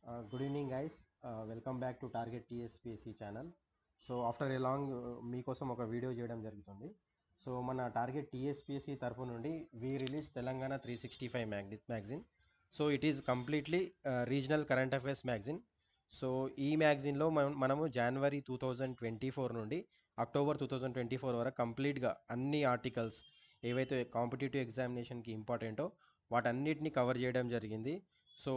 Good evening, guys. Welcome back to Target TSPSC channel. So after a long మీకోసం ఒక video చేయడం జరుగుతుంది. So మన టార్గెట్ టీఎస్పీఎస్సీ తరపు నుండి we release Telangana 365 magazine. So it is completely regional current affairs magazine. So ఈ మ్యాగజిన్లో మనము జనవరి 2024 నుండి అక్టోబర్ 2024 వరకు కంప్లీట్గా అన్ని ఆర్టికల్స్ ఏవైతే కాంపిటేటివ్ ఎగ్జామినేషన్కి ఇంపార్టెంటో వాటన్నిటిని కవర్ చేయడం జరిగింది. సో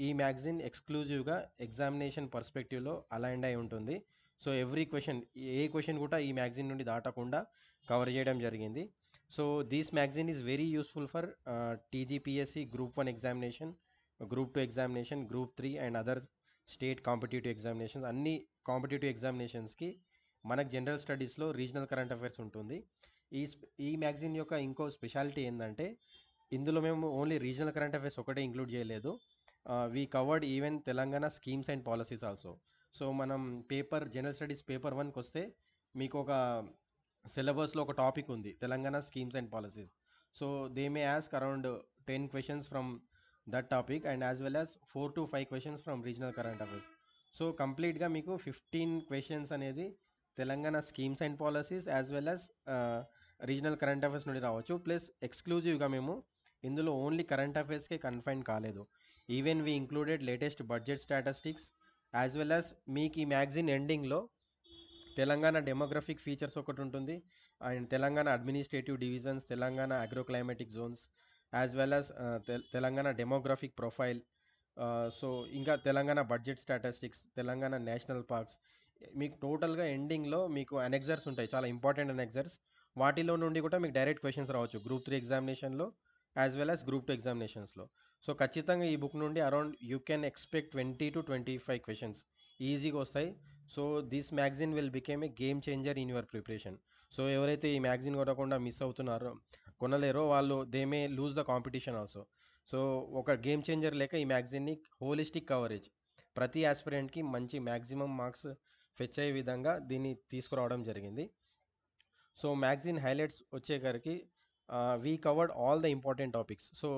ఈ మ్యాగజిన్ ఎక్స్క్లూజివ్గా ఎగ్జామినేషన్ పర్స్పెక్టివ్లో అలైన్డ్ అయి ఉంటుంది. సో ఎవ్రీ క్వశ్చన్ ఏ క్వశ్చన్ కూడా ఈ మ్యాగజిన్ నుండి దాటకుండా కవర్ చేయడం జరిగింది. So this magazine is very useful for TGPSC group 1 examination, group 2 examination, group 3 and other state competitive examinations. అన్ని కాంపిటేటివ్ ఎగ్జామినేషన్స్కి మనకు జనరల్ స్టడీస్లో రీజనల్ కరెంట్ అఫైర్స్ ఉంటుంది. ఈ మ్యాగజిన్ యొక్క ఇంకో స్పెషాలిటీ ఏంటంటే ఇందులో మేము ఓన్లీ రీజనల్ కరెంట్ అఫైర్స్ ఒకటే ఇంక్లూడ్ చేయలేదు. We covered even Telangana schemes and policies also. So మనం జనరల్ స్టడీస్ పేపర్ 1కి వస్తే మీకు ఒక సిలబస్లో ఒక టాపిక్ ఉంది, Telangana schemes and policies. So they may ask around 10 questions from that topic and as well as 4 to 5 questions from regional current affairs. So కంప్లీట్గా మీకు 15 క్వశ్చన్స్ అనేది Telangana schemes and policies as well as regional current affairs నుండి రావచ్చు. Plus ఎక్స్క్లూజివ్గా మేము ఇందులో only current అఫైర్స్కే confine కాలేదు. Even we included latest budget statistics as well as మీకు ఈ మ్యాగజిన్ ఎండింగ్లో తెలంగాణ డెమోగ్రఫిక్ ఫీచర్స్ ఒకటి ఉంటుంది and Telangana administrative divisions, Telangana agroclimatic zones as well as Telangana demographic profile. So ఇంకా Telangana budget statistics, Telangana national parks. మీకు టోటల్గా ఎండింగ్లో మీకు అనెక్సర్స్ ఉంటాయి, చాలా ఇంపార్టెంట్ అనెక్సర్స్. వాటిలో నుండి కూడా మీకు డైరెక్ట్ క్వశ్చన్స్ రావచ్చు గ్రూప్ 3 ఎగ్జామినేషన్లో యాజ్ వెల్ యాజ్ గ్రూప్ 2 ఎగ్జామినేషన్స్లో. సో ఖచ్చితంగా ఈ బుక్ నుండి around you can expect 20 to 25 questions ఈజీగా వస్తాయి. So this magazine will became a game changer in your preparation. So ఎవరైతే ఈ మ్యాగజిన్ కొనకుండా మిస్ అవుతున్నారో, కొనలేరో వాళ్ళు they may lose the competition also. So ఒక గేమ్ చేంజర్ లేక ఈ మ్యాగజిన్ని హోలిస్టిక్ కవరేజ్ ప్రతి ఆస్పిరెంట్కి మంచి మ్యాక్సిమం మార్క్స్ ఫెచ్ అయ్యే విధంగా దీన్ని తీసుకురావడం జరిగింది. సో మ్యాగజిన్ హైలైట్స్ వచ్చేసరికి we covered all the important topics. So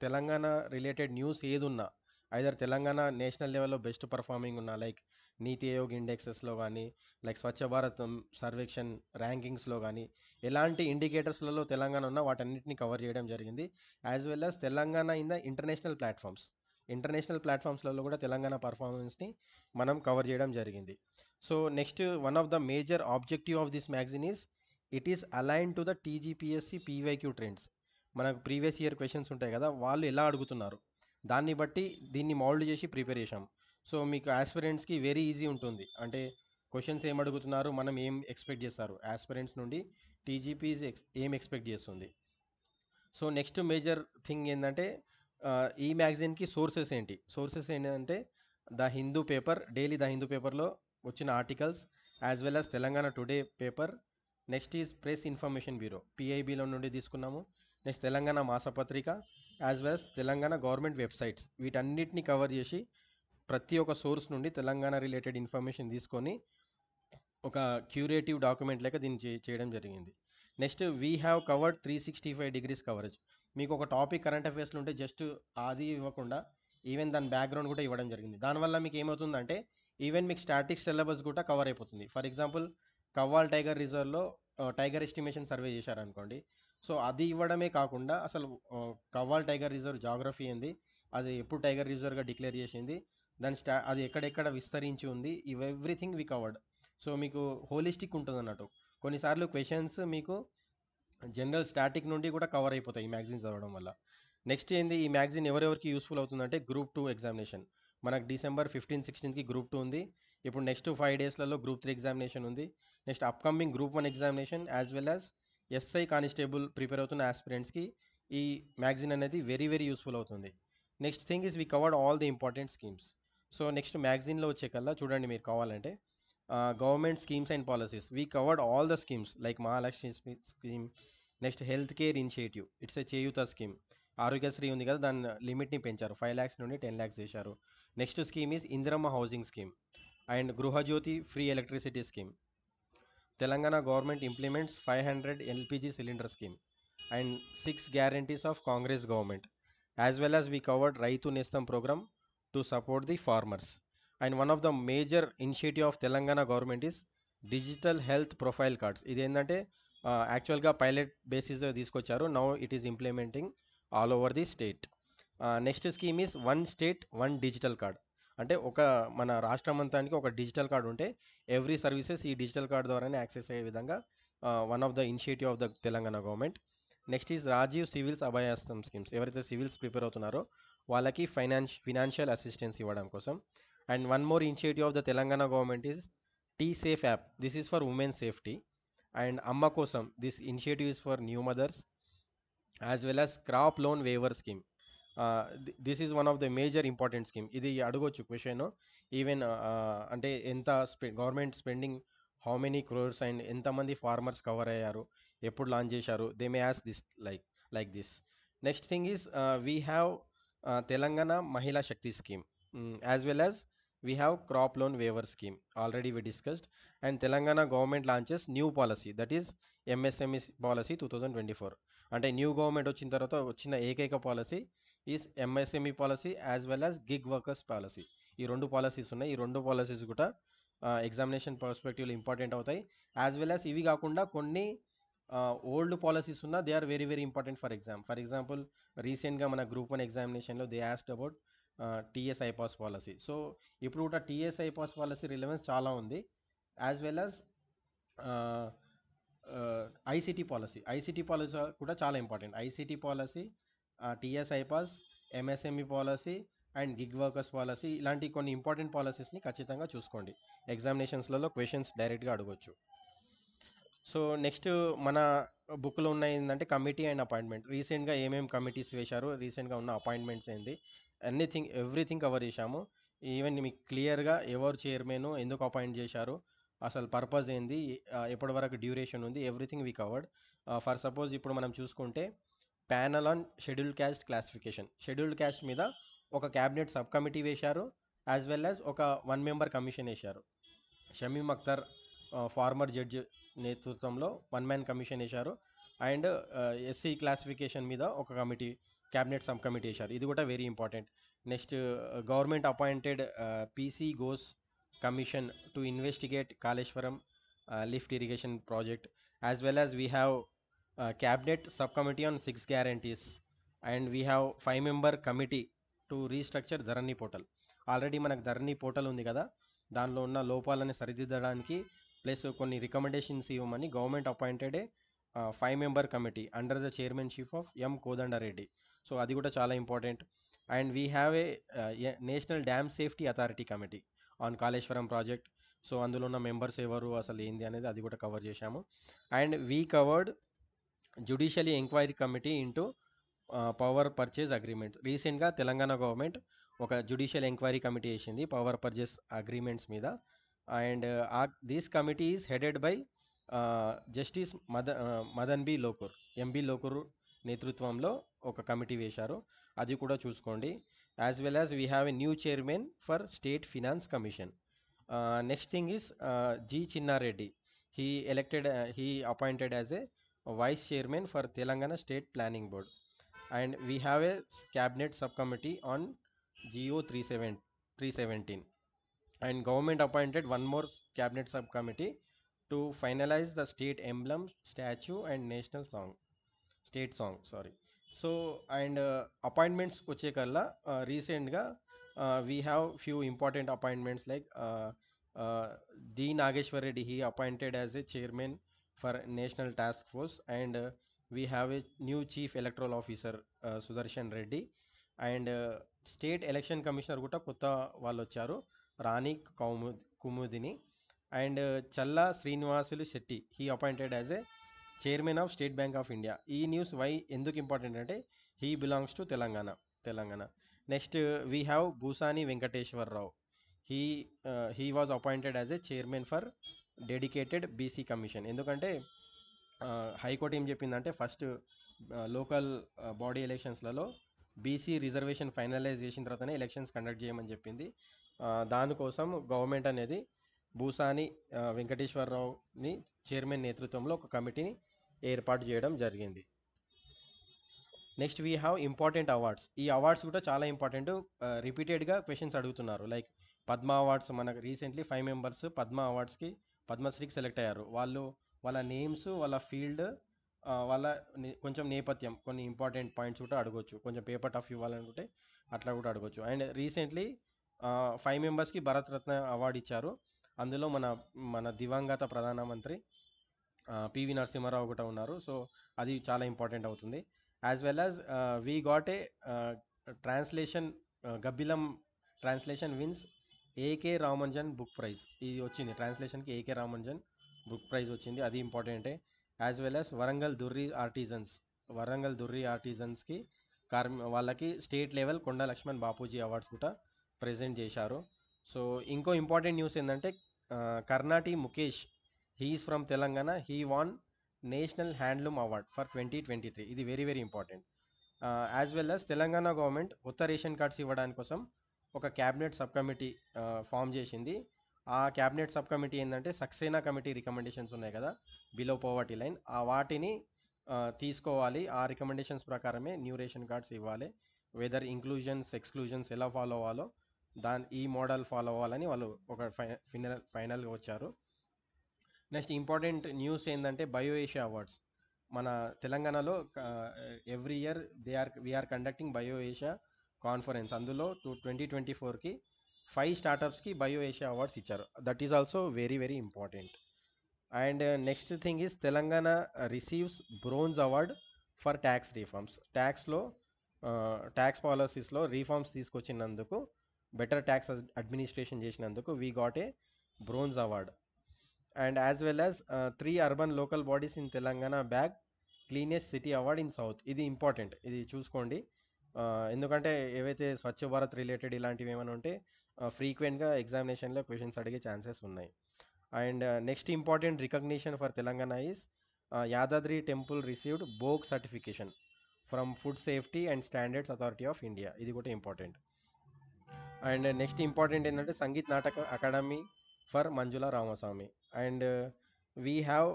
Telangana related news ఏది ఉన్నా, ఐదర్ తెలంగాణ నేషనల్ లెవెల్లో బెస్ట్ పర్ఫార్మింగ్ ఉన్నా లైక్ నీతి ఆయోగ్ ఇండెక్సెస్లో కానీ, లైక్ స్వచ్ఛ భారత్ సర్వేక్షణ్ ర్యాంకింగ్స్లో కానీ, ఎలాంటి ఇండికేటర్స్లలో తెలంగాణ ఉన్నా వాటన్నిటిని కవర్ చేయడం జరిగింది. As well as Telangana in the international ప్లాట్ఫామ్స్లలో కూడా తెలంగాణ పర్ఫార్మెన్స్ని మనం కవర్ చేయడం జరిగింది. So next one of the major objective of this magazine is it is align to the TGPSC PYQ trends. మనకు ప్రీవియస్ ఇయర్ క్వశ్చన్స్ ఉంటాయి కదా, వాళ్ళు ఎలా అడుగుతున్నారు దాన్ని బట్టి దీన్ని మౌల్డ్ చేసి ప్రిపేర్ చేసాం. సో మీకు ఆస్పిరెంట్స్కి వెరీ ఈజీ ఉంటుంది. అంటే క్వశ్చన్స్ ఏం అడుగుతున్నారు, మనం ఏం ఎక్స్పెక్ట్ చేస్తారు, ఆస్పిరెంట్స్ నుండి టీజీపీస్ ఏం ఎక్స్పెక్ట్ చేస్తుంది. సో నెక్స్ట్ మేజర్ థింగ్ ఏంటంటే ఈ మ్యాగజైన్కి సోర్సెస్ ఏంటంటే the Hindu paper, daily the Hindu పేపర్లో వచ్చిన articles as well as Telangana today paper. Next is press information bureau, పిఐబిలో నుండి తీసుకున్నాము. Next Telangana Masapatrika as well as Telangana government websites. వీటన్నిటిని కవర్ చేసి ప్రతి ఒక్క సోర్స్ నుండి తెలంగాణ రిలేటెడ్ ఇన్ఫర్మేషన్ తీసుకొని ఒక క్యూరేటివ్ డాక్యుమెంట్ లెక్క దీన్ని చేయడం జరిగింది. Next we have covered 365 degrees coverage. మీకు ఒక టాపిక్ కరెంట్ అఫైర్స్లో ఉంటే జస్ట్ అది ఇవ్వకుండా ఈవెన్ దాని బ్యాక్గ్రౌండ్ కూడా ఇవ్వడం జరిగింది. దానివల్ల మీకు ఏమవుతుందంటే ఈవెన్ మీకు స్టాటిక్ సిలబస్ కూడా కవర్ అయిపోతుంది. ఫర్ ఎగ్జాంపుల్ కవ్వాల్ టైగర్ రిజర్వ్లో టైగర్ ఎస్టిమేషన్ సర్వే చేశారనుకోండి. సో అది ఇవ్వడమే కాకుండా అసలు కవ్వాల్ టైగర్ రిజర్వ్ జాగ్రఫీ ఏంది, అది ఎప్పుడు టైగర్ రిజర్వ్గా డిక్లేర్ చేసింది, దాని అది ఎక్కడెక్కడ విస్తరించి ఉంది, ఎవ్రీథింగ్ వి కవర్డ్. సో మీకు హోలిస్టిక్ ఉంటుంది అన్నట్టు. కొన్నిసార్లు క్వశ్చన్స్ మీకు జనరల్ స్టాటిక్ నుండి కూడా కవర్ అయిపోతాయి ఈ మ్యాగజైన్ చదవడం వల్ల. నెక్స్ట్ ఏంది, ఈ మ్యాగజైన్ ఎవరెవరికి యూస్ఫుల్ అవుతుందంటే గ్రూప్ 2 ఎగ్జామినేషన్. మనకు December 15, 16కి గ్రూప్ 2 ఉంది. ఇప్పుడు నెక్స్ట్ 5 daysలలో గ్రూప్ 3 ఎగ్జామినేషన్ ఉంది. Next upcoming group 1 examination as well as SI constable prepare అవుతున్న ఆస్పిరెంట్స్కి ఈ మ్యాగజైన్ అనేది వెరీ వెరీ యూస్ఫుల్ అవుతుంది. Next thing is we covered all the important schemes. So next మ్యాగజైన్లో వచ్చే కల్లా చూడండి, మీరు కావాలంటే government schemes and policies. We covered all the schemes like Mahalakshmi scheme. Next health care initiative, it's a Cheyutha scheme. Aarogyasri ఉంది కదా, దాని లిమిట్ని పెంచారు, 5 lakhs నుండి 10 lakhs చేశారు. Next scheme is Indiramma housing scheme and Gruhajyothi free electricity scheme. Telangana government implements 500 LPG cylinder scheme and 6 guarantees of Congress government. As well as we covered Rythu Nestham programme, to support the farmers. And one of the major initiative of Telangana government is digital health profile cards. ఇది ఏంటంటే యాక్చువల్గా pilot basis తీసుకొచ్చారు. Now it is implementing all over the state. Next scheme is one state one digital card. అంటే మన రాష్ట్రం అంతానికి ఒక digital card ఉంటే ఎవ్రీ సర్వీసెస్ ఈ డిజిటల్ కార్డు ద్వారానే యాక్సెస్ అయ్యే విధంగా one of the initiative of the Telangana government. Next is Rajiv civils Abhayahastam schemes. ఎవరైతే సివిల్స్ ప్రిపేర్ అవుతున్నారో వాళ్ళకి ఫినాన్షియల్ అసిస్టెన్స్ ఇవ్వడం కోసం. And one more initiative of the Telangana government is T safe app. This is for women safety. And అమ్మ కోసం this initiative is for new mothers as well as crop loan waiver scheme. This is one of the major important scheme. ఇది అడగొచ్చు question. Even అంటే ఎంత government spending how many crores and ఎంతమంది farmers cover అయ్యారు, ఎప్పుడు launch చేశారు, they may ask this like this. Next thing is we have Telangana Mahila Shakti scheme as well as we have crop loan waiver scheme, already we discussed. And Telangana government launches new policy, that is MSME policy 2024. అంటే new government వచ్చిన తర్వాత వచ్చిన ఏకైక policy is MSME policy as well as gig workers policy. ఈ రెండు policies ఉన్నాయి. ఈ రెండు పాలసీస్ కూడా ఎగ్జామినేషన్ పర్స్పెక్టివ్లో ఇంపార్టెంట్ అవుతాయి. యాజ్ వెల్ యాజ్ ఇవి కాకుండా కొన్ని ఓల్డ్ పాలసీస్ ఉన్నా they are very very important for example రీసెంట్గా మన గ్రూప్ 1 ఎగ్జామినేషన్లో they asked about TS iPASS policy. So ఇప్పుడు కూడా టీఎస్ ఐపాస్ పాలసీ రిలవెన్స్ చాలా ఉంది. As well as ICT policy కూడా చాలా important. ICT policy, TS iPASS, MSME policy and gig workers policy, ఇలాంటి కొన్ని ఇంపార్టెంట్ పాలసీస్ని ఖచ్చితంగా చూసుకోండి. ఎగ్జామినేషన్స్లలో క్వశ్చన్స్ డైరెక్ట్గా అడగవచ్చు. సో నెక్స్ట్ మన బుక్లో ఉన్న ఏంటంటే కమిటీ అండ్ అపాయింట్మెంట్. రీసెంట్గా ఏమేమి కమిటీస్ వేశారు, రీసెంట్గా ఉన్న అపాయింట్మెంట్స్ ఏంటి, ఎవ్రీథింగ్ కవర్ చేశాము. ఈవెన్ మీకు క్లియర్గా ఎవరు చైర్మన్, ఎందుకు అపాయింట్ చేశారు, అసలు పర్పస్ ఏంది, ఎప్పటి వరకు డ్యూరేషన్ ఉంది, everything we covered. For suppose ఇప్పుడు మనం చూసుకుంటే panel on scheduled caste classification. Scheduled caste మీద ఒక క్యాబినెట్ సబ్ కమిటీ వేశారు, యాజ్ వెల్ యాజ్ ఒక 1 మెంబర్ కమిషన్ వేశారు. షమీమ్ అఖ్తర్ ఫార్మర్ జడ్జ్ నేతృత్వంలో 1 మ్యాన్ కమిషన్ వేశారు. అండ్ ఎస్సీ క్లాసిఫికేషన్ మీద ఒక కమిటీ, క్యాబినెట్ సబ్ కమిటీ వేశారు. ఇది కూడా very important. Next government appointed PC goes commission to investigate Kaleshwaram lift irrigation project. As well as we have cabinet sub committee on 6 guarantees. And we have 5 member committee to restructure Dharani portal. Already మనకు ధరణి portal ఉంది కదా, దానిలో ఉన్న లోపాలని సరిదిద్దడానికి plus కొన్ని recommendations ఇవ్వమని government appointed 5 member committee under the chairmanship of M Kodandareddy. So అది కూడా చాలా important. And we have A national dam safety authority committee on Kaleshwaram project. So అందులో ఉన్న మెంబర్స్ ఎవరు, అసలు ఏంది అనేది అది కూడా కవర్ చేశాము. And we covered judicial enquiry committee into power purchase agreement. రీసెంట్గా తెలంగాణ గవర్నమెంట్ ఒక జ్యుడిషియల్ ఎంక్వైరీ కమిటీ వేసింది పవర్ పర్చేజ్ అగ్రిమెంట్స్ మీద. And this committee is headed by justice Madan B Lokur, M B Lokur నేతృత్వంలో ఒక కమిటీ వేశారు. అది కూడా చూసుకోండి. As well as we have a new chairman for state finance commission. Next thing is G Chinnareddy. He appointed as a vice chairman for Telangana state planning board. And we have a cabinet sub committee on GO 317. And government appointed one more cabinet subcommittee to finalize the state emblem, statue and national song, state song, sorry. So and appointments వచ్చే కల్లా రీసెంట్గా we have few important appointments like D Nageshwar Reddy, he appointed as a chairman for national task force. And we have a new chief electoral officer Sudarshan Reddy. And state election commissioner కూడా కొత్త వాళ్ళు వచ్చారు, Rani Kumudini. And Challa Srinivasulu Shetty, he appointed as a chairman of state bank of India. ఈ news ఎందుకు important అంటే he belongs to Telangana. Next we have Bhusani Venkateswararao. He was appointed as a chairman for dedicated BC commission. ఎందుకంటే high court ఏం చెప్పిందంటే ఫస్ట్ లోకల్ బాడీ ఎలక్షన్స్లలో BC reservation finalize చేసిన తర్వాతనే elections conduct చేయమని చెప్పింది. దానికోసం గవర్నమెంట్ అనేది భూసాని వెంకటేశ్వరరావుని చైర్మన్ నేతృత్వంలో ఒక కమిటీని ఏర్పాటు చేయడం జరిగింది. Next we have important awards. ఈ అవార్డ్స్ కూడా చాలా ఇంపార్టెంట్. రిపీటెడ్గా క్వశ్చన్స్ అడుగుతున్నారు. లైక్ పద్మ అవార్డ్స్, మనకు రీసెంట్లీ 5 మెంబర్స్ పద్మ అవార్డ్స్కి పద్మశ్రీకి సెలెక్ట్ అయ్యారు. వాళ్ళ నేమ్స్, వాళ్ళ ఫీల్డ్, వాళ్ళ కొంచెం నేపథ్యం, కొన్ని ఇంపార్టెంట్ పాయింట్స్ కూడా అడగొచ్చు. కొంచెం పేపర్ టఫ్ ఇవ్వాలనుకుంటే అట్లా కూడా అడగొచ్చు. అండ్ రీసెంట్లీ 5 మెంబర్స్కి భారతరత్న అవార్డు ఇచ్చారు. అందులో మన దివంగత ప్రధానమంత్రి పివి నరసింహారావు కూడా ఉన్నారు. సో అది చాలా ఇంపార్టెంట్ అవుతుంది. As well as we got a translation, Gabbilam translation wins AK Ramanujan book prize. ఇది వచ్చింది ట్రాన్స్లేషన్కి, ఏకే రామంజన్ బుక్ ప్రైజ్ వచ్చింది, అది ఇంపార్టెంటే. యాజ్ వెల్ యాజ్ వరంగల్ దుర్రి ఆర్టిజన్స్కి వాళ్ళకి state level Konda Laxman Bapuji awards కూడా ప్రజెంట్ చేశారు. సో ఇంకో ఇంపార్టెంట్ న్యూస్ ఏంటంటే Karnati Mukesh, he is from Telangana, he won national handloom award for 2023. ఇది very very important. As well as Telangana government కొత్త రేషన్ కార్డ్స్ ఇవ్వడానికి కోసం ఒక క్యాబినెట్ సబ్ కమిటీ ఫామ్ చేసింది. ఆ క్యాబినెట్ సబ్ కమిటీ ఏంటంటే సక్సేనా కమిటీ రికమెండేషన్స్ ఉన్నాయి కదా, బిలో పోవర్టీ లైన్, వాటిని తీసుకోవాలి. ఆ రికమెండేషన్స్ ప్రకారమే న్యూ రేషన్ కార్డ్స్ ఇవ్వాలి. వెదర్ ఇంక్లూజన్స్ ఎక్స్క్లూజన్స్ ఎలా ఫాలో అవ్వాలో ఈ మోడల్ ఫాలో అవ్వాలని వాళ్ళు ఒక ఫైనల్గా వచ్చారు. నెక్స్ట్ ఇంపార్టెంట్ న్యూస్ ఏంటంటే బయో ఏషియా అవార్డ్స్. మన తెలంగాణలో every year we are conducting bio Asia conference. అందులో 2024కి 5 స్టార్టప్స్కి బయో ఏషియా అవార్డ్స్ ఇచ్చారు. That is also very very important. And next thing is Telangana receives bronze award for tax reforms. Tax పాలసీస్లో reforms తీసుకొచ్చినందుకు, better tax administration చేసినందుకు we got A bronze award. And as well as 3 urban local bodies in Telangana bag cleanest city award in south. ఇది important, ఇది చూసుకోండి. ఎందుకంటే ఏవైతే Swachh Bharat related ఇలాంటివి ఏమైనా ఉంటే ఫ్రీక్వెంట్గా ఎగ్జామినేషన్లో క్వశ్చన్స్ అడిగే ఛాన్సెస్ ఉన్నాయి. And next important recognition for Telangana is Yadadri temple received BHOG certification from food safety and standards authority of India. ఇది కూడా ఇంపార్టెంట్. అండ్ నెక్స్ట్ ఇంపార్టెంట్ ఏంటంటే Sangeet Natak academy for Manjula Ramaswamy. And we have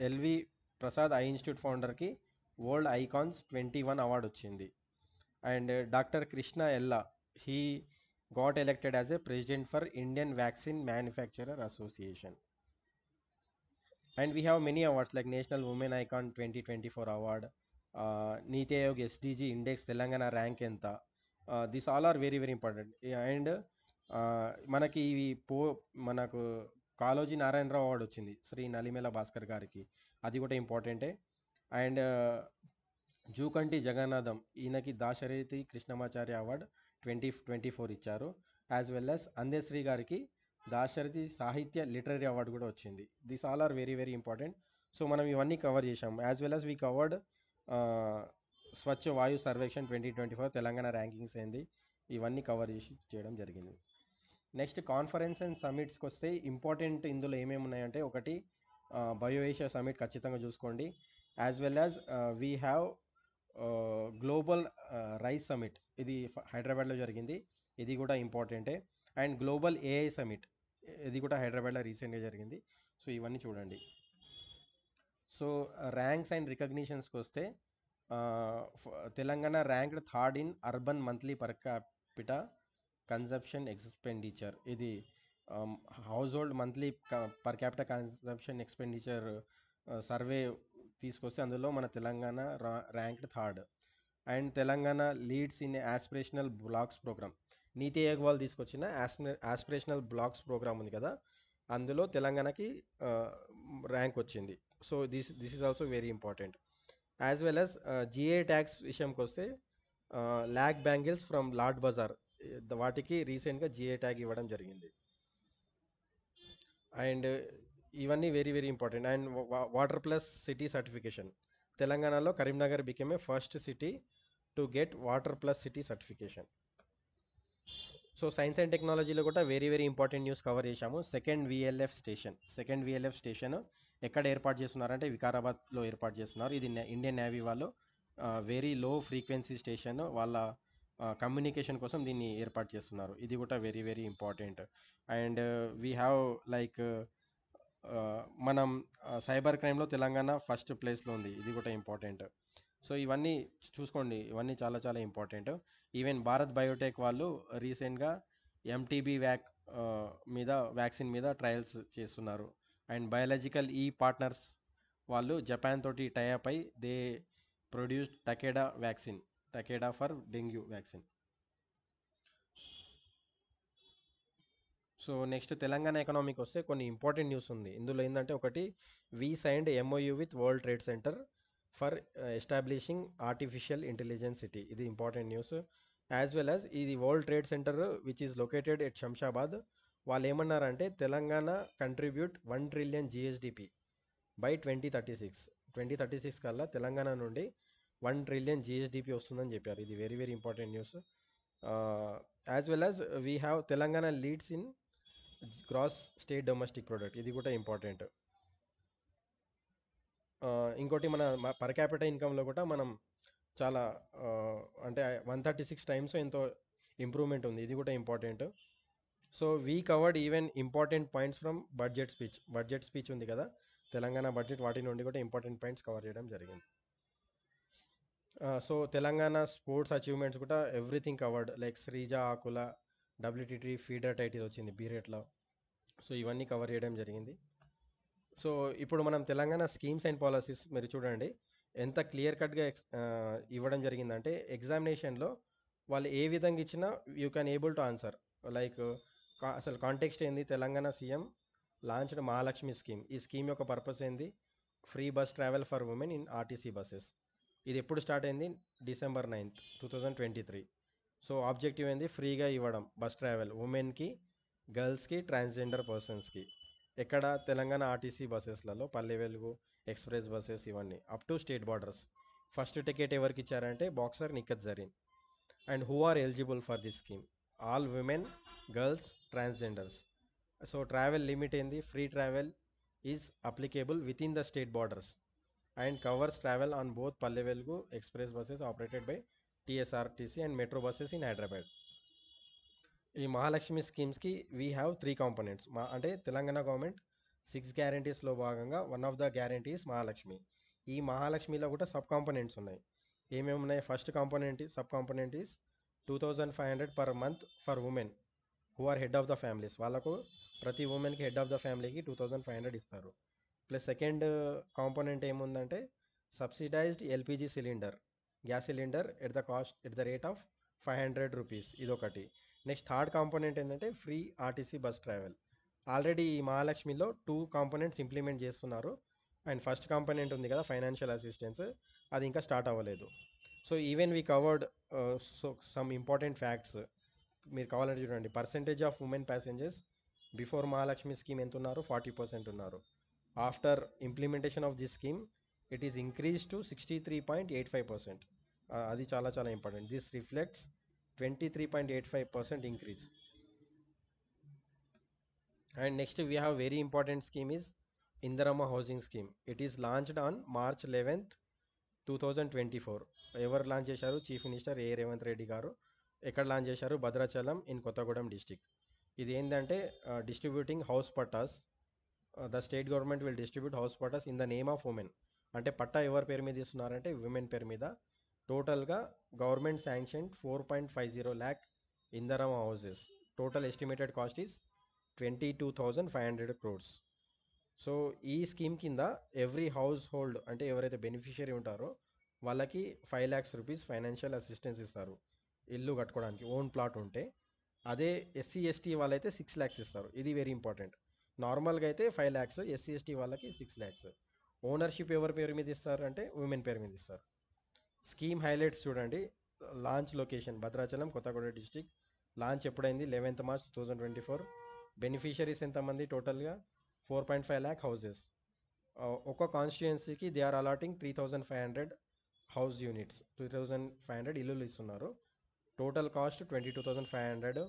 LV Prasad eye institute ఫౌండర్కి world icons 21 award వచ్చింది. And doctor Krishna Ella, he got elected as a president for Indian vaccine manufacturer association. And we have many awards like national women icon 2024 award, NITI Aayog SDG index Telangana rank ఎంత. This all are very very important. And మనకి మనకు Kaloji Narayanarao award వచ్చింది శ్రీ నలిమేల భాస్కర్ గారికి, అది కూడా ఇంపార్టెంటే. And Jukanti Jagannatham, ఈయనకి Dasarathi Krishnamacharya award 2024 ఇచ్చారు. As well as Ande Sri garu Dasarathi సాహిత్య లిటరీ అవార్డు కూడా వచ్చింది. This all are very very important. So మనం ఇవన్నీ కవర్ చేసాము. As well as we covered Swachh Vayu Survekshan 2024 Telangana rankings ఏంది, ఇవన్నీ కవర్ చేయడం జరిగింది. నెక్స్ట్ కాన్ఫరెన్స్ అండ్ సమిట్స్కి వస్తే ఇంపార్టెంట్ ఇందులో ఏమేమి ఉన్నాయంటే, ఒకటి బయో ఏషియా సమిట్ ఖచ్చితంగా చూసుకోండి. As well as we have global rice summit, ఇది హైదరాబాద్లో జరిగింది, ఇది కూడా ఇంపార్టెంటే. అండ్ గ్లోబల్ ఏఐ సమిట్, ఇది కూడా హైదరాబాద్లో రీసెంట్గా జరిగింది. సో ఇవన్నీ చూడండి. సో ర్యాంక్స్ అండ్ రికగ్నిషన్స్కి వస్తే Telangana ranked 3rd in urban monthly per capita consumption expenditure. ఇది household monthly per capita consumption expenditure survey తీసుకొస్తే అందులో మన Telangana ranked 3rd. And Telangana leads in aspirational blocks program. NITI Aayog వాళ్ళు తీసుకొచ్చిన ఆస్పిరేషనల్ బ్లాక్స్ ప్రోగ్రామ్ ఉంది కదా, అందులో తెలంగాణకి ర్యాంక్ వచ్చింది. So this is also very important. As well as GI tag విషయంకి వస్తే lac bangles from Lad Bazaar, వాటికి రీసెంట్గా జిఏ ట్యాగ్ ఇవ్వడం జరిగింది. అండ్ ఇవన్నీ very very important. And water plus city certification, తెలంగాణలో Karimnagar became a first city to get water plus city certification. So science and టెక్నాలజీలో కూడా very very important news cover చేశాము. Second VLF station ఎక్కడ ఏర్పాటు చేస్తున్నారంటే వికారాబాద్లో ఏర్పాటు చేస్తున్నారు. ఇది ఇండియన్ నేవీ వాళ్ళు వెరీ లో ఫ్రీక్వెన్సీ స్టేషన్, వాళ్ళ కమ్యూనికేషన్ కోసం దీన్ని ఏర్పాటు చేస్తున్నారు. ఇది కూడా very very important. And we have like మనం సైబర్ క్రైమ్లో తెలంగాణ ఫస్ట్ ప్లేస్లో ఉంది, ఇది కూడా ఇంపార్టెంట్. సో ఇవన్నీ చూసుకోండి, ఇవన్నీ చాలా చాలా ఇంపార్టెంట్. ఈవెన్ భారత్ బయోటెక్ వాళ్ళు రీసెంట్గా ఎంటీబీ మీద వ్యాక్సిన్ మీద ట్రయల్స్ చేస్తున్నారు. అండ్ బయాలజికల్ ఈ పార్ట్నర్స్ వాళ్ళు జపాన్ తోటి టైఅప్ అయి they produced Takeda for dengue vaccine. So next Telangana ఎకనామీకి వస్తే కొన్ని ఇంపార్టెంట్ న్యూస్ ఉంది. ఇందులో ఏంటంటే ఒకటి, we signed MoU with world trade center for establishing artificial intelligence city. ఇది important news. As well as ఇది world trade center which is located at Shamshabad. వాళ్ళు ఏమన్నారంటే Telangana contribute 1 trillion GSDP by 2036 కల్లా తెలంగాణ నుండి 1 ట్రిలియన్ జిఎస్డిపి వస్తుందని చెప్పారు. ఇది very very important news. As well as we have Telangana leads in gross state domestic product. ఇది కూడా ఇంపార్టెంట్. ఇంకోటి మన పర్ క్యాపిటల్ ఇన్కంలో కూడా మనం చాలా అంటే 136 టైమ్స్ ఎంతో ఇంప్రూవ్మెంట్ ఉంది. ఇది కూడా important. So we covered even important points from budget speech ఉంది కదా తెలంగాణ బడ్జెట్, వాటి నుండి కూడా ఇంపార్టెంట్ పాయింట్స్ కవర్ చేయడం జరిగింది. సో తెలంగాణ స్పోర్ట్స్ అచీవ్మెంట్స్ కూడా ఎవ్రీథింగ్ కవర్డ్, లైక్ శ్రీజ ఆకుల WTT ఫీడర్ టైటిల్ వచ్చింది బీరేట్లో. సో ఇవన్నీ కవర్ చేయడం జరిగింది. సో ఇప్పుడు మనం తెలంగాణ స్కీమ్స్ అండ్ పాలసీస్ మీరు చూడండి ఎంత క్లియర్ కట్గా ఇవ్వడం జరిగిందంటే ఎగ్జామినేషన్లో వాళ్ళు ఏ విధంగా ఇచ్చినా you can able to answer. Like అసలు కాంటెక్స్ట్ ఏంది, Telangana CM launched Mahalakshmi scheme. ఈ స్కీమ్ యొక్క పర్పస్ ఏంది, free bus travel for women in RTC buses. ఇది ఎప్పుడు స్టార్ట్ అయింది, December 9th 2023. సో ఆబ్జెక్టివ్ ఏంది, ఫ్రీగా ఇవ్వడం బస్ ట్రావెల్ ఉమెన్కి, గర్ల్స్కి, ట్రాన్స్జెండర్ పర్సన్స్కి. ఎక్కడ, తెలంగాణ ఆర్టీసీ బస్సెస్లలో పల్లె వెలుగు, ఎక్స్ప్రెస్ బస్సెస్ ఇవన్నీ up to state borders. First ticket ఎవరికి ఇచ్చారంటే boxer Nikhat Zareen. And who are eligible for this scheme, all women, girls, transgenders. So travel limit ఏంది, free travel is applicable with in the state borders and covers travel on both Palle Velugu express buses operated by TSRTC and metro buses in Hyderabad. ఈ మహాలక్ష్మి స్కీమ్స్కి we have 3 components. అంటే Telangana government 6 గ్యారంటీస్లో భాగంగా one of the guarantees Mahalakshmi. ఈ మహాలక్ష్మిలో కూడా sub components ఉన్నాయి. ఏమేమి ఉన్నాయి, first sub component is 2500 per month for women who are head of the families. వాళ్ళకు ప్రతి ఉమెన్కి హెడ్ ఆఫ్ ద ఫ్యామిలీకి 2500 ఇస్తారు. ప్లస్ సెకండ్ కాంపోనెంట్ ఏముందంటే subsidised LPG cylinder, gas cylinder at the rate of 500 rupees. ఇదొకటి. నెక్స్ట్ థర్డ్ కాంపోనెంట్ ఏంటంటే free RTC bus travel. Already ఈ మహాలక్ష్మిలో 2 కాంపోనెంట్స్ ఇంప్లిమెంట్ చేస్తున్నారు. అండ్ ఫస్ట్ కాంపోనెంట్ ఉంది కదా ఫైనాన్షియల్ అసిస్టెన్స్, అది ఇంకా స్టార్ట్ అవ్వలేదు. So even we covered some important facts. మీరు కావాలంటే చూడండి, percentage of women passengers before Mahalakshmi scheme ఎంత ఉన్నారు, 40% ఉన్నారు. After implementation of this scheme it is increase to 63.85%. అది చాలా చాలా important. This reflects 23.85% increase. And next we have very important scheme is Indirama housing scheme. It is launched on March 11th 2024. ఎవరు launch చేశారు, chief minister Revanth Reddy గారు. ఎక్కడ launch చేశారు, Bhadrachalam in Kothagudem district. ఇది ఏంటంటే distributing house pattas. The state government will distribute house pattas in the name of women. అంటే పట్టా ఎవరి పేరు మీద ఇస్తున్నారంటే విమెన్ పేరు మీద. టోటల్గా government sanction 4.50 lakh Indiramma houses. Total estimated cost is 22,500 crores. So ఈ స్కీమ్ కింద ఎవ్రీ హౌస్ హోల్డ్ అంటే ఎవరైతే బెనిఫిషియరీ ఉంటారో వాళ్ళకి 5 lakhs రూపీస్ ఫైనాన్షియల్ అసిస్టెన్స్ ఇస్తారు ఇల్లు కట్టుకోవడానికి, ఓన్ ప్లాట్ ఉంటే. అదే SC ST వాళ్ళైతే 6 lakhs ఇస్తారు. ఇది వెరీ ఇంపార్టెంట్. నార్మల్గా అయితే 5 lakhs, SC ST వాళ్ళకి 6 lakhs. ఓనర్షిప్ ఎవరి పేరు మీద ఇస్తారు అంటే ఉమెన్ పేరు మీద ఇస్తారు. స్కీమ్ హైలైట్స్ చూడండి. Launch location Bhadrachalam Kothagudem district. Launch ఎప్పుడైంది, 11th March 2024. బెనిఫిషరీస్ ఎంతమంది, టోటల్గా 4.5 lakh హౌసెస్. ఒక కాన్స్టిట్యుయెన్సీకి they are allotting 3,500 house units, 3,500 ఇల్లులు ఇస్తున్నారు. Total cost 22,500.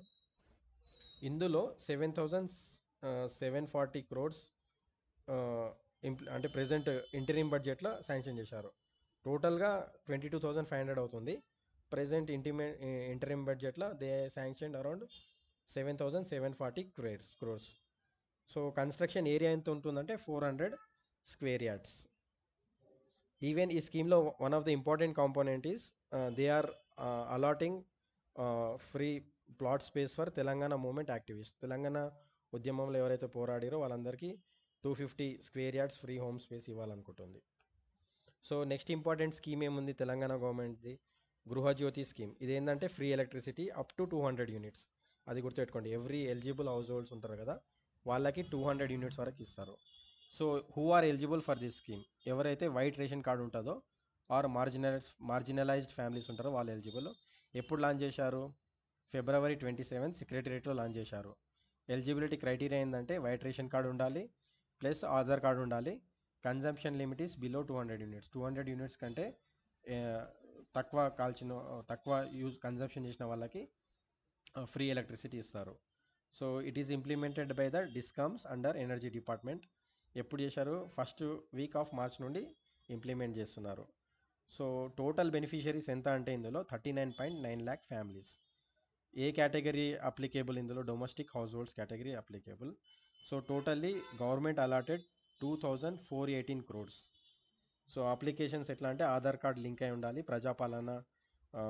ఇందులో 7,740 crores అంటే ప్రెజెంట్ ఇంటరిమ్ బడ్జెట్లో శాంక్షన్ చేశారు. టోటల్గా 22,500 అవుతుంది. ప్రెజెంట్ ఇంటరిమ్ బడ్జెట్లో they sanction around 7,740 crores. So construction area ఎంత ఉంటుందంటే 400 square yards. ఈవెన్ ఈ స్కీమ్లో one of the important component is they are allotting free plot space for Telangana movement activist. Telangana ఉద్యమంలో ఎవరైతే పోరాడారో వాళ్ళందరికీ 250 square yards free home space ఇవ్వాలనుకుంటుంది. సో నెక్స్ట్ ఇంపార్టెంట్ స్కీమ్ ఏముంది తెలంగాణ గవర్నమెంట్ది? గృహజ్యోతి స్కీమ్. ఇదేంటంటే free electricity up to 200 units. అది గుర్తుపెట్టుకోండి. ఎవ్రీ ఎలిజిబుల్ హౌస్ హోల్డ్స్ ఉంటారు కదా, వాళ్ళకి 200 యూనిట్స్ వరకు ఇస్తారు. So who are eligible for this scheme? ఎవరైతే వైట్ రేషన్ కార్డు ఉంటుందో ఆర్ మార్జినలైజ్డ్ ఫ్యామిలీస్ ఉంటారో వాళ్ళు ఎలిజిబుల్. ఎప్పుడు లాంచ్ చేశారు? February 27 సెక్రటరియట్లో లాంచ్ చేశారు. ఎలిజిబిలిటీ క్రైటీరియా ఏంటంటే వైట్ రేషన్ కార్డు ఉండాలి, ప్లస్ ఆధార్ కార్డు ఉండాలి. Consumption limit is below 200 units. 200 units కంటే ఆ, తక్కువ యూజ్ కన్జంప్షన్ చేసిన వాళ్ళకి ఫ్రీ ఎలక్ట్రిసిటీ ఇస్తారు. So it is implemented by the discoms under energy department. ఎప్పుడు చేశారు? ఫస్ట్ వీక్ ఆఫ్ మార్చ్ నుండి ఇంప్లిమెంట్ చేస్తున్నారు. సో టోటల్ బెనిఫిషరీస్ ఎంత అంటే ఇందులో 39.9 lakh ఫ్యామిలీస్. ఏ కేటగిరీ అప్లికేబుల్ ఇందులో? Domestic house holds category applicable. So totally government allotted 2418 crores. So applications ఎట్లా అంటే ఆధార్ కార్డ్ లింక్ అయి ఉండాలి, ప్రజాపాలన ఆ,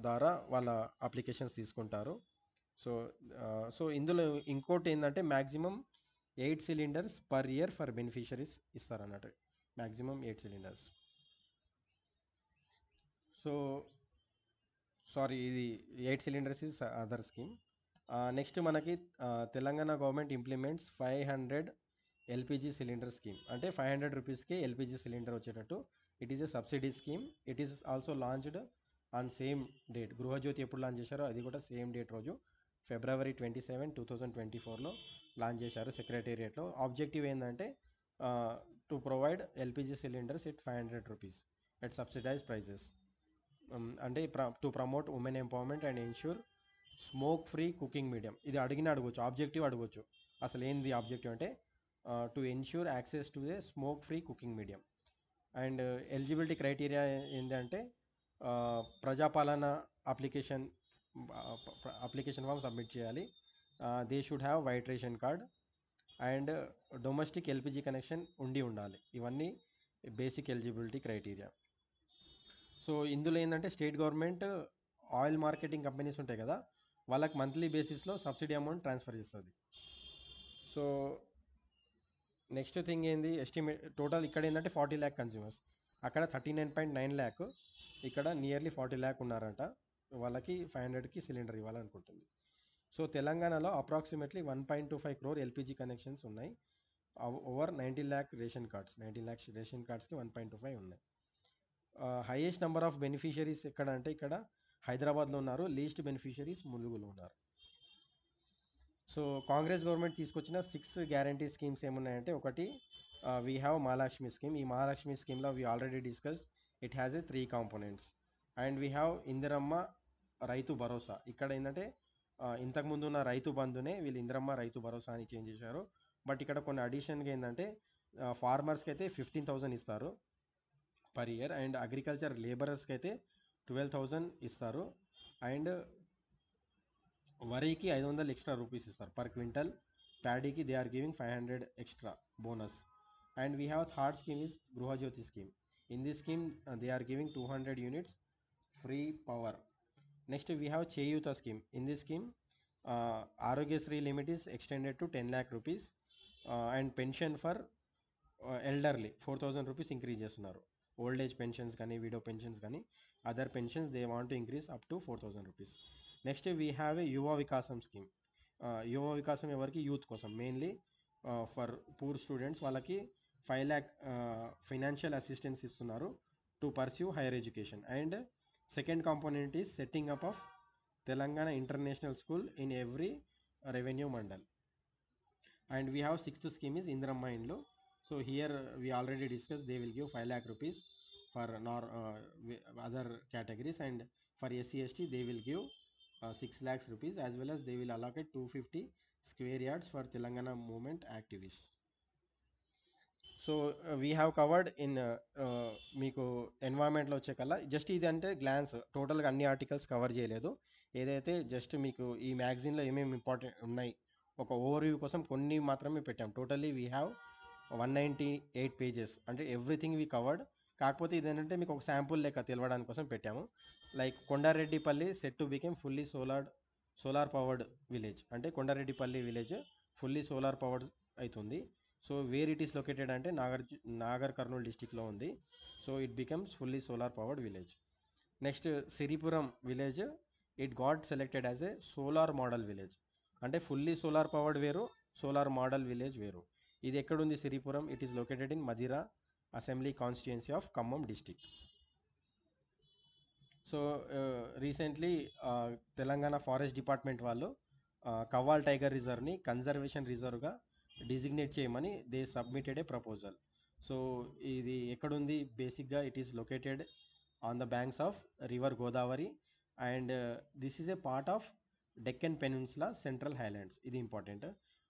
ద్వారా వాళ్ళ అప్లికేషన్స్ తీసుకుంటారు. సో సో ఇందులో ఇంకోటి ఏంటంటే maximum 8 cylinders per year for beneficiaries ఇస్తారన్నట్టు. Maximum 8 cylinders. సో సారీ, ఇది 8 cylinders is other scheme. Next మనకి Telangana government implements 500 LPG cylinder scheme. అంటే 500 రూపీస్కి ఎల్పిజి సిలిండర్ వచ్చేటట్టు. It is a subsidy scheme. It is also launched on same date. Gruhajyothi ఎప్పుడు launch చేశారో అది కూడా సేమ్ డేట్ రోజు February 27, 2024లో లాంచ్ చేశారు సెక్రటేరియట్లో. ఆబ్జెక్టివ్ ఏంటంటే to provide LPG cylinders at 500 rupees at subsidize prices. అంటే to promote women empowerment and ensure smoke free cooking medium. ఇది అడగొచ్చు, ఆబ్జెక్టివ్ అడగొచ్చు. అసలు ఏంది ఆబ్జెక్టివ్ అంటే to ensure access to a smoke free cooking medium. And eligibility criteria ఏంటంటే Prajapalana application form submit చేయాలి. They should have white ration card and domestic LPG connection ఉండాలి. ఇవన్నీ బేసిక్ ఎలిజిబిలిటీ క్రైటీరియా. సో ఇందులో ఏంటంటే state government oil marketing companies ఉంటాయి కదా, వాళ్ళకి monthly బేసిస్లో సబ్సిడీ అమౌంట్ ట్రాన్స్ఫర్ చేస్తుంది. సో నెక్స్ట్ థింగ్ ఏంది? ఎస్టిమేట్ టోటల్ ఇక్కడ ఏంటంటే 40 lakh కన్స్యూమర్స్, అక్కడ 39.9 lakh, ఇక్కడ నియర్లీ 40 lakh ఉన్నారంట. వాళ్ళకి 500కి సిలిండర్ ఇవ్వాలనుకుంటుంది. సో తెలంగాణలో అప్రాక్సిమేట్లీ 1.25 crore ఎల్పిజి కనెక్షన్స్ ఉన్నాయి. Over 90 lakh ration cards, 90 lakhs ration కార్డ్స్కి 1.25 ఉన్నాయి. హైయెస్ట్ నెంబర్ ఆఫ్ బెనిఫిషరీస్ ఎక్కడ అంటే ఇక్కడ హైదరాబాద్లో ఉన్నారు. లీస్ట్ బెనిఫిషరీస్ ములుగులో ఉన్నారు. సో కాంగ్రెస్ గవర్నమెంట్ తీసుకొచ్చిన 6 గ్యారంటీ స్కీమ్స్ ఏమున్నాయంటే, ఒకటి వీ హ్యావ్ మహాలక్ష్మి స్కీమ్. ఈ మహాలక్ష్మి స్కీమ్లో we already discuss, it has a 3 components. And we have Indiramma Rythu Bharosa. ఇక్కడ ఏంటంటే ఇంతకుముందు ఉన్న రైతు బంధునే వీళ్ళు ఇందిరమ్మ రైతు భరోసా అని చేంజ్ చేశారు. బట్ ఇక్కడ కొన్ని అడిషన్గా ఏంటంటే ఫార్మర్స్కి అయితే 15,000 ఇస్తారు పర్ ఇయర్, అండ్ అగ్రికల్చర్ లేబరర్స్కి అయితే 12,000 ఇస్తారు, అండ్ వరికి 500 ఎక్స్ట్రా రూపీస్ ఇస్తారు పర్ క్వింటల్. ప్యాడీకి they are giving 500 extra bonus. And we have third scheme is Gruhajyothi scheme. In this scheme they are giving 200 units free power. Next we have Cheyutha scheme. In this scheme Aarogyasri limit is extended to 10 lakh rupees. And pension for elderly 4,000 rupees increase చేస్తున్నారు. Old age pensions కానీ, widow pensions కానీ, other pensions they want to increase up to 4,000 rupees. Next we have ఏ యువ వికాసం scheme. యువ వికాసం ఎవరికి? Youth కోసం, mainly for poor students. వాళ్ళకి 5 lakh ఫైనాన్షియల్ అసిస్టెన్స్ ఇస్తున్నారు to pursue higher education. And second component is setting up of Telangana international school in every revenue mandal. And we have sixth scheme is Indiramma Inlo. So here we already discussed, they will give 5 lakh rupees for other categories, and for SC ST they will give 6 lakhs rupees, as well as they will allocate 250 square yards for Telangana movement activists. So we have covered in మీకు ఎన్వైర్న్మెంట్లో వచ్చే కల్లా just ఇది అంటే glance, టోటల్గా అన్ని articles cover చేయలేదు. ఏదైతే just మీకు ఈ మ్యాగజైన్లో ఏమేమి ఇంపార్టెంట్ ఉన్నాయి ఒక ఓవర్వ్యూ కోసం కొన్ని మాత్రమే పెట్టాం. టోటల్లీ వీ హ్యావ్ 198 pages, అంటే ఎవ్రీథింగ్ వీ కవర్డ్. కాకపోతే ఇదేంటంటే మీకు ఒక శాంపుల్ లెక్క తెలవడానికి కోసం పెట్టాము. Like Kondareddipalli set to become fully solar powered village. అంటే Kondareddipalli village fully solar powered అవుతుంది. So where it is located అంటే నాగర్ కర్నూల్ డిస్టిక్లో ఉంది. So it becomes fully solar powered village. Next Siripuram village, it got selected as a solar model village. అంటే fully solar powered వేరు, solar model village వేరు. ఇది ఎక్కడుంది Siripuram? It is located in Madira assembly constituency of Khammam district. So recently Telangana forest department వాళ్ళు Kawal tiger రిజర్వ్ని conservation రిజర్వ్గా designate చేయమని they submitted a proposal. So ఇది ఎక్కడుంది? బేసిక్గా it is located on the banks of river Godavari and this is a part of Deccan peninsula central highlands. ఇది important.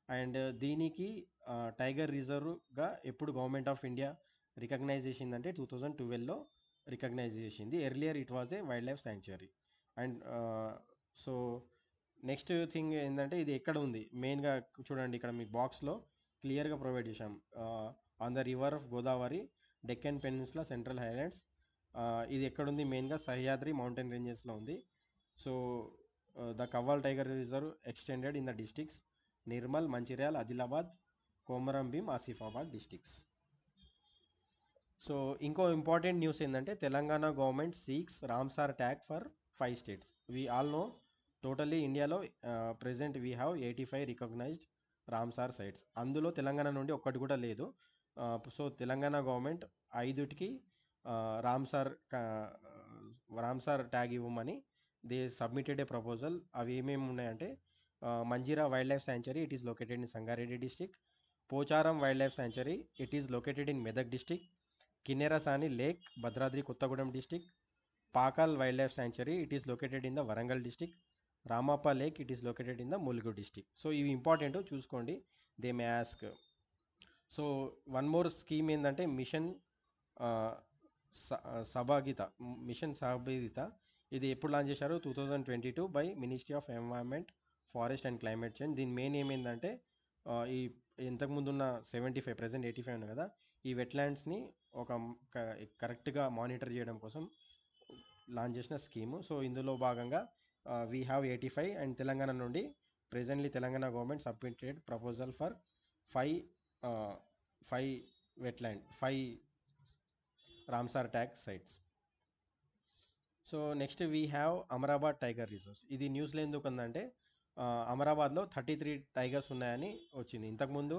And దీనికి tiger రిజర్వ్గా ఎప్పుడు government of India recognise చేసిందంటే 2012లో recognise చేసింది. Earlier it was a wild life sanctuary. And so next thing ఏంటంటే ఇది ఎక్కడ ఉంది మెయిన్గా చూడండి, ఇక్కడ మీకు బాక్స్లో క్లియర్గా ప్రొవైడ్ చేశాం. On the river of Godavari, Deccan peninsula central highlands. ఇది ఎక్కడుంది? మెయిన్గా సహ్యాద్రి మౌంటైన్ రేంజెస్లో ఉంది. So the Kawal tiger reserve extended in the districts Nirmal, Mancherial, Adilabad, Komaram Bheem, Asifabad districts. So ఇంకో ఇంపార్టెంట్ న్యూస్ ఏంటంటే Telangana government seeks Ramsar tag for 5 states. We all know totally ఇండియాలో present we have 85 recognized Ramsar sites. అందులో తెలంగాణ నుండి ఒక్కటి కూడా లేదు. So Telangana government 5టికి Ramsar tag ఇవ్వమని దే సబ్మిటెడ్ ఏ ప్రపోజల్. అవి ఏమేమి ఉన్నాయంటే Manjira wild life sanctuary, it is located in Sangareddy district. Pocharam wild life sanctuary, it is located in Medak district. Kinnerasani lake, Bhadradri Kothagudem district. Pakhal wild life sanctuary, it is located in the Warangal district. Ramappa lake, it is located in the Mulugu district. So ఇవి important, చూసుకోండి, they may ask. So one more scheme ఏంటంటే mission సభాగిత, ఇది ఎప్పుడు launch చేశారు? 2022 by ministry of environment, forest and climate change. దీని main ఏమైందంటే ఈ ఇంతకుముందు ఉన్న 75 ప్రెజెంట్ 85 ఉంది కదా, ఈ వెట్లాండ్స్ని ఒక కరెక్ట్గా మానిటర్ చేయడం కోసం లాంచ్ చేసిన స్కీము. సో ఇందులో భాగంగా వీ హ్యావ్ 85 అండ్ తెలంగాణ నుండి presently Telangana government submitted proposal for 5 wetland 5 Ramsar tag sites. So next we have Amrabad tiger reserves. ఇది న్యూస్లో ఎందుకు ఉందంటే అమరాబాద్లో 33 టైగర్స్ ఉన్నాయని వచ్చింది. ఇంతకుముందు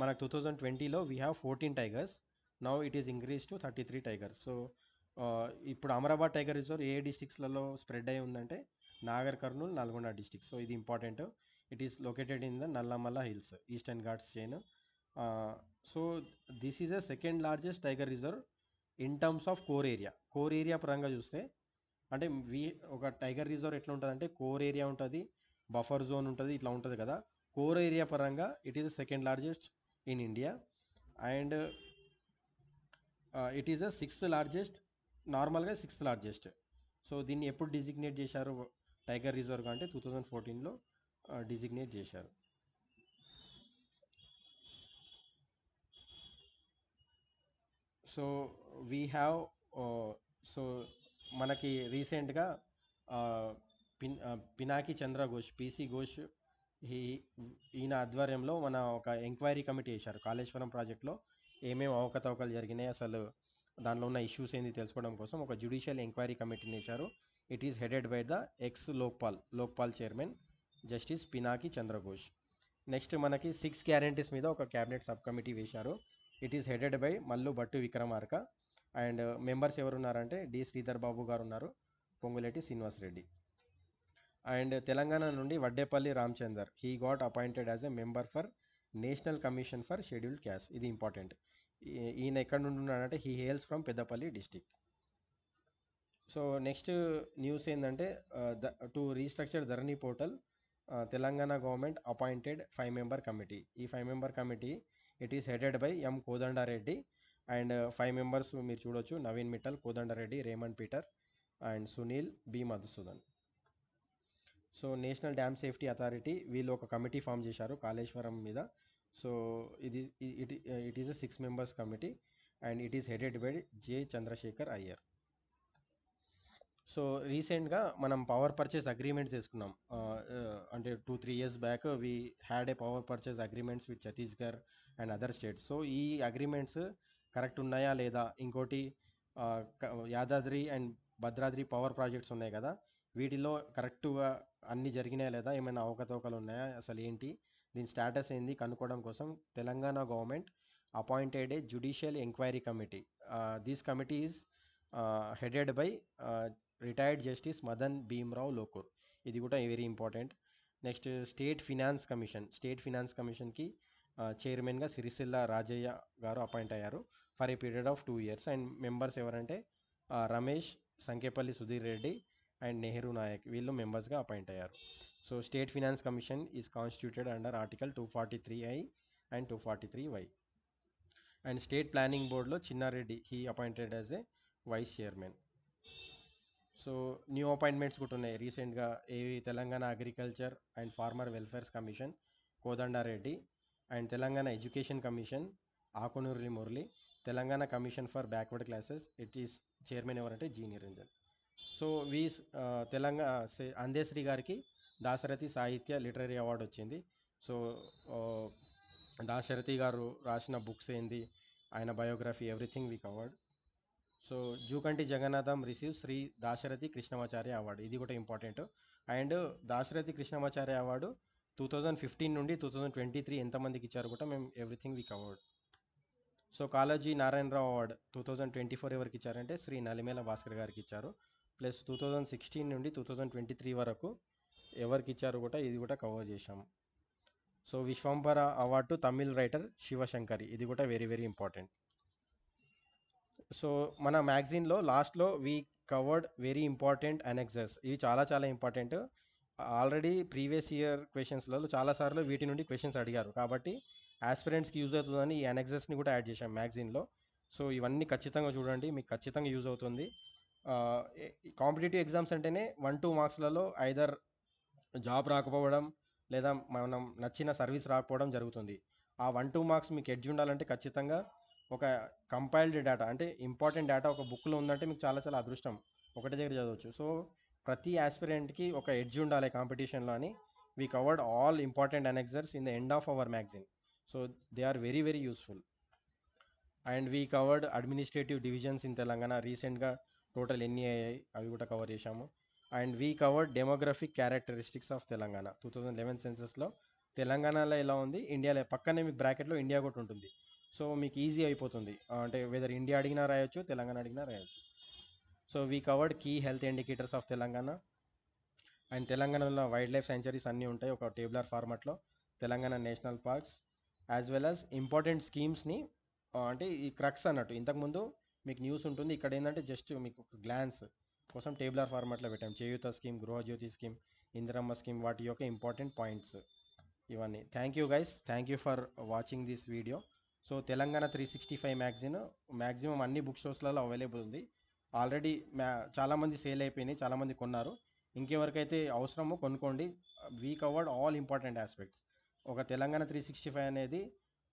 మనకు 2020లో we have 14 tigers, now it is increase to 33 tigers. So ఇప్పుడు అమరాబాద్ టైగర్ రిజర్వ్ ఏ డిస్ట్రిక్ట్స్లలో స్ప్రెడ్ అయి ఉందంటే నాగర్ కర్నూల్, నల్గొండ డిస్ట్రిక్ట్. సో ఇది important. It is located in the Nallamala hills, eastern Ghats chain. So this is a second largest tiger reserve in terms of core area పరంగా చూస్తే. అంటే ఒక టైగర్ రిజర్వ్ ఎట్లా ఉంటుంది అంటే కోర్ ఏరియా ఉంటుంది, బఫర్ జోన్ ఉంటుంది, ఇట్లా ఉంటుంది కదా. కోర్ ఏరియా పరంగా it is second largest in India and it is the 6th largest, నార్మల్గా 6th లార్జెస్ట్. సో దీన్ని ఎప్పుడు డిజిగ్నేట్ చేశారు టైగర్ రిజర్వ్గా అంటే 2014లో డిజిగ్నేట్ చేశారు. సో వీ హ్యావ్ సో మనకి రీసెంట్గా పినాకి చంద్ర ఘోష్, పీసీ ఘోష్, ఈయన ఆధ్వర్యంలో మన ఒక ఎంక్వైరీ కమిటీ వేశారు కాళేశ్వరం ప్రాజెక్ట్లో ఏమేమి అవకతవకలు జరిగినాయి, అసలు దానిలో ఉన్న ఇష్యూస్ ఏంది తెలుసుకోవడం కోసం ఒక జ్యుడిషియల్ ఎంక్వైరీ కమిటీని వేశారు. It is headed by the ex Lokpal chairman justice Pinaki Chandra Ghose. Next మనకి 6 గ్యారంటీస్ మీద ఒక క్యాబినెట్ సబ్ కమిటీ వేశారు. It is headed by Mallu Bhatti Vikramarka and members ఎవరు ఉన్నారంటే డి శ్రీధర్ బాబు గారు ఉన్నారు, పొంగులేటి శ్రీనివాస్ రెడ్డి. అండ్ తెలంగాణ నుండి Vaddepalli Ramachander, he got appointed as a member for national commission for scheduled caste. ఇది important. ఈయన ఎక్కడ నుండి ఉన్నాడంటే he Hales from Peddapalli district. So next news ఏంటంటే to restructure Dharani portal, Telangana government appointed 5-member committee. ఈ 5-member committee it is headed by M Kodandareddy and 5 members మీరు చూడొచ్చు, Naveen Mittal, Kodandareddy, Raymond Peter and Sunil B Madhusudan. So national dam safety authority వీళ్ళు ఒక committee form చేశారు కాళేశ్వరం మీద. So it is a 6 members committee and it is headed by J Chandrasekhar Iyer. So రీసెంట్గా మనం power purchase agreements చేసుకున్నాం. అంటే 2-3 years back we had a power purchase agreements with Chhattisgarh and other states. So ఈ agreements correct ఉన్నాయా లేదా, ఇంకోటి Yadadri and Bhadradri power projects ఉన్నాయి కదా, వీటిలో కరెక్ట్గా అన్నీ జరిగినాయా లేదా, ఏమైనా అవకతవకలు ఉన్నాయా, అసలు ఏంటి దీని స్టేటస్ ఏంది కనుక్కోవడం కోసం Telangana government appointed A judicial enquiry committee. This committee is headed by retired justice Madan Bhimrao Lokur. ఇది కూడా very important. Next state finance కమిషన్కి చైర్మన్గా సిరిసిల్ల రాజయ్య గారు అపాయింట్ అయ్యారు for a period of 2 years. And members ఎవరంటే రమేష్, సంకేపల్లి సుధీర్ రెడ్డి అండ్ నెహ్రూ నాయక్, వీళ్ళు మెంబర్స్గా అపాయింట్ అయ్యారు. So state finance commission is constituted under article 243I and 243Y. And state planning బోర్డులో Chinna Reddy he appointed as a vice chairman. So new appointments కూడా ఉన్నాయి రీసెంట్గా. Telangana agriculture and farmer welfares commission Kodandareddy, and Telangana education commission Akunuri Murali, Telangana commission for backward classes it is chairman ఎవరంటే G Niranjan. So Telangana Andesri garu Dasarathi Sahitya literary award వచ్చింది. So Dasarathi garu రాసిన books ఏంది, ఆయన biography, everything we covered. So Jukanti Jagannatham receive Shri Dasarathi Krishnamacharya award, ఇది కూడా important. And Dasarathi Krishnamacharya award 2015 నుండి 2023 ఎంతమందికి ఇచ్చారు కూడా మేము everything we covered. So Kaloji Narayanarao award 2024 ఎవరికి ఇచ్చారంటే శ్రీ నలిమేల భాస్కర్ గారికి ఇచ్చారు. ప్లస్ 2016 నుండి 2023 వరకు ఎవరికి ఇచ్చారు కూడా ఇది కూడా కవర్ చేశాము. So Vishwambhara award Tamil writer Shivashankari, ఇది కూడా వెరీ వెరీ ఇంపార్టెంట్. సో మన మ్యాగజైన్లో లాస్ట్లో we covered very important annexures, ఇవి చాలా చాలా ఇంపార్టెంట్. ఆల్రెడీ ప్రీవియస్ ఇయర్ క్వశ్చన్స్లలో చాలాసార్లు వీటి నుండి క్వశ్చన్స్ అడిగారు, కాబట్టి ఆస్పిరెంట్స్కి యూజ్ అవుతుందని ఈ అనెక్సర్స్ని కూడా యాడ్ చేశాం మ్యాగజైన్లో. సో ఇవన్నీ ఖచ్చితంగా చూడండి, మీకు ఖచ్చితంగా యూజ్ అవుతుంది. కాంపిటేటివ్ ఎగ్జామ్స్ అంటేనే 1-2 మార్క్స్లలో ఐదర్ జాబ్ రాకపోవడం లేదా మనం నచ్చిన సర్వీస్ రాకపోవడం జరుగుతుంది. ఆ 1-2 మార్క్స్ మీకు ఎడ్జ్ ఉండాలంటే ఖచ్చితంగా ఒక కంపైల్డ్ డేటా, అంటే ఇంపార్టెంట్ డేటా ఒక బుక్లో ఉందంటే మీకు చాలా చాలా అదృష్టం, ఒకటే దగ్గర చదవచ్చు. సో ప్రతి ఆస్పిరెంట్కి ఒక ఎడ్జ్ ఉండాలి కాంపిటీషన్లో అని we covered all important annexures in the end of our magazine. So they are very very useful. And we covered administrative divisions in Telangana, రీసెంట్గా టోటల్ ఎన్ని అయ్యాయి అవి కూడా కవర్ చేశాము. And we covered demographic characteristics of Telangana 2011 సెన్సస్లో తెలంగాణలో ఎలా ఉంది, ఇండియాలో పక్కనే మీకు బ్రాకెట్లో ఇండియా కూడా ఉంటుంది. సో మీకు ఈజీ అయిపోతుంది, అంటే వెదర్ ఇండియా అడిగినా రాయొచ్చు, తెలంగాణ అడిగినా రాయొచ్చు. So we covered key health indicators of Telangana. And తెలంగాణలో వైల్డ్ లైఫ్ సెంచరీస్ అన్నీ ఉంటాయి ఒక టేబులర్ ఫార్మాట్లో, Telangana national parks as well as important స్కీమ్స్ని, అంటే ఈ క్రక్స్ అన్నట్టు. ఇంతకుముందు మీకు న్యూస్ ఉంటుంది, ఇక్కడ ఏంటంటే జస్ట్ మీకు ఒక గ్లాన్స్ కోసం టేబులర్ ఫార్మాట్లో పెట్టాం. Cheyutha scheme, Gruhajyothi scheme, Indiramma scheme, వాటి యొక్క ఇంపార్టెంట్ పాయింట్స్ ఇవన్నీ. Thank you guys, thank you for watching this video. So Telangana 365 magazine maximum అన్ని బుక్ స్టోర్స్లలో అవైలబుల్ ఉంది. ఆల్రెడీ చాలామంది సేల్ అయిపోయినాయి, చాలామంది కొన్నారు. ఇంకెవరికైతే అవసరమో కొనుక్కోండి. We covered all important aspects. ఒక తెలంగాణ 365 అనేది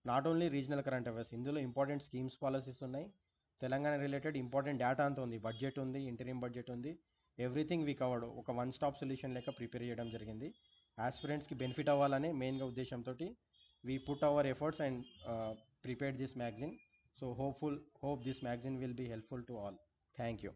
not only regional current affairs, ఇందులో ఇంపార్టెంట్ స్కీమ్స్, పాలసీస్ ఉన్నాయి, తెలంగాణ రిలేటెడ్ ఇంపార్టెంట్ డేటా అంతా ఉంది, బడ్జెట్ ఉంది, ఇంటరీమ్ బడ్జెట్ ఉంది, ఎవ్రీథింగ్ వీ కవర్డ్. ఒక వన్ స్టాప్ సొల్యూషన్ లెక్క ప్రిపేర్ చేయడం జరిగింది. ఆస్పిరెంట్స్కి బెనిఫిట్ అవ్వాలనే మెయిన్గా ఉద్దేశంతో we put our efforts and prepared this magazine. So hope this magazine will be helpful to all. Thank you.